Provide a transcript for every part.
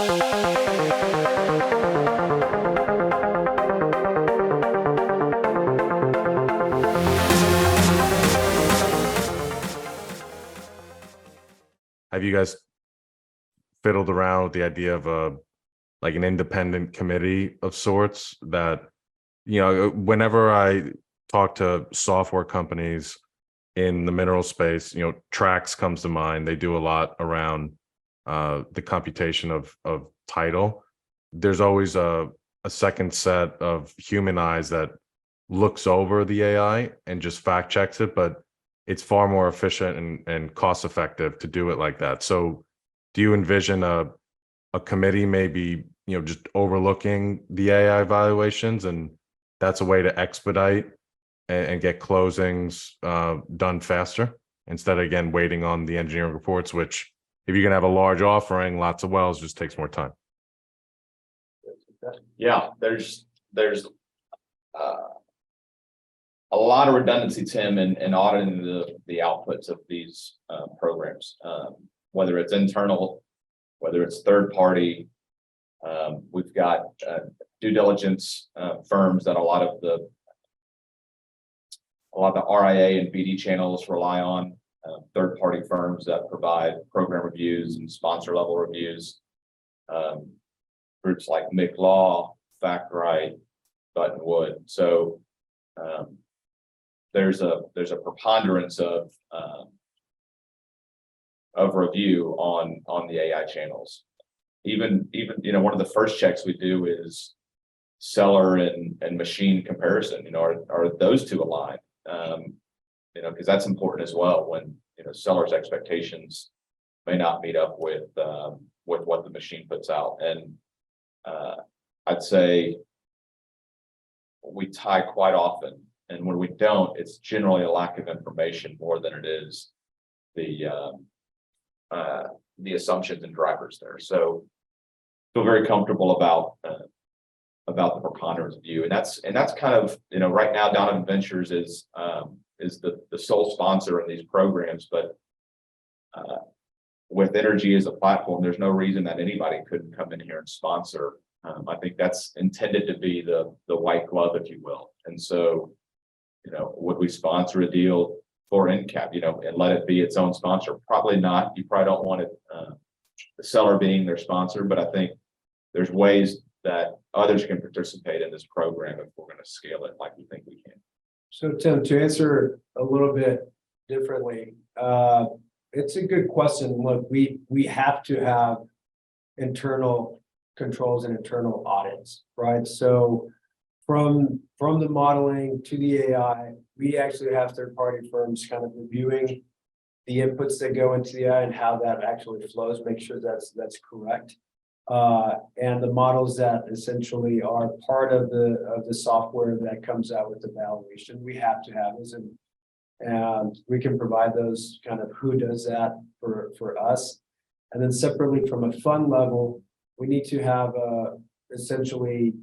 Have you guys fiddled around with the idea of like an independent committee of sorts that, whenever I talk to software companies in the mineral space, Trax comes to mind. They do a lot around the computation of title. There's always a second set of human eyes that looks over the AI and just fact checks it, but it's far more efficient and cost effective to do it like that. So do you envision a committee maybe, just overlooking the AI valuations, and that's a way to expedite and get closings done faster instead of, again, waiting on the engineering reports, which if you're going to have a large offering, lots of wells, just takes more time. Yeah, there's a lot of redundancy, Tim, in auditing the outputs of these programs, whether it's internal, whether it's third party. We've got due diligence firms that a lot of the RIA and BD channels rely on, third party firms that provide program reviews and sponsor level reviews. Groups like McLaw, FactRight, Buttonwood. So there's a preponderance of review on the AI channels. Even one of the first checks we do is seller and machine comparison. Are those two aligned? Because that's important as well when sellers' expectations may not meet up with what the machine puts out. And I'd say we tie quite often, and when we don't, it's generally a lack of information more than it is the assumptions and drivers there. So feel very comfortable about the preponderance view, and that's kind of right now Donovan Ventures is the sole sponsor in these programs, but with Energia as a platform, there's no reason that anybody couldn't come in here and sponsor. I think that's intended to be the white glove, if you will. And so, would we sponsor a deal for NCAP, and let it be its own sponsor? Probably not. You probably don't want it, the seller being their sponsor, but I think there's ways that others can participate in this program if we're going to scale it like we think we can. So Tim, to answer a little bit differently, it's a good question. Look, we have to have internal controls and internal audits, right? So from the modeling to the AI, we actually have third-party firms kind of reviewing the inputs that go into the AI and how that actually flows, make sure that's correct. And the models that essentially are part of the software that comes out with the valuation, we have to have those, and we can provide those kind of who does that for us. And then separately from a fund level, we need to have essentially,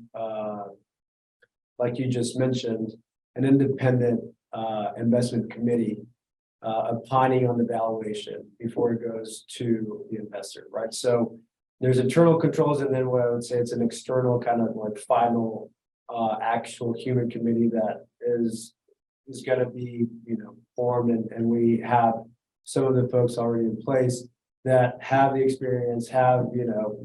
like you just mentioned, an independent investment committee opining on the valuation before it goes to the investor, right? So there's internal controls, and then what I would say it's an external kind of like final actual human committee that is going to be formed, and we have some of the folks already in place that have the experience, have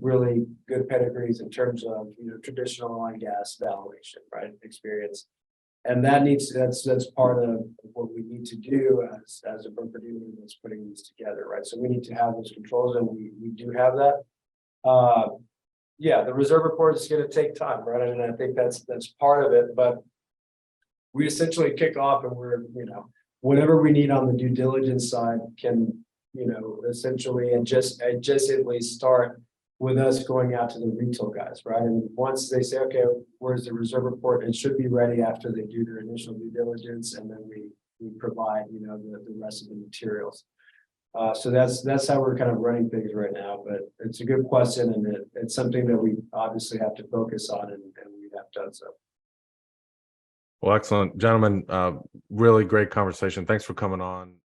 really good pedigrees in terms of traditional oil and gas valuation, right? Experience. And that's part of what we need to do as a broker dealer that's putting these together, right? So we need to have those controls, and we do have that. Yeah, the reserve report is going to take time, right? And I think that's part of it, but we essentially kick off, and we're whatever we need on the due diligence side can essentially adjacently start with us going out to the retail guys, right? And once they say, okay, where's the reserve report, it should be ready after they do their initial due diligence, and then we provide the rest of the materials. So that's how we're kind of running things right now. But it's a good question, and it's something that we obviously have to focus on, and we have done so. Well, excellent, gentlemen. Really great conversation. Thanks for coming on.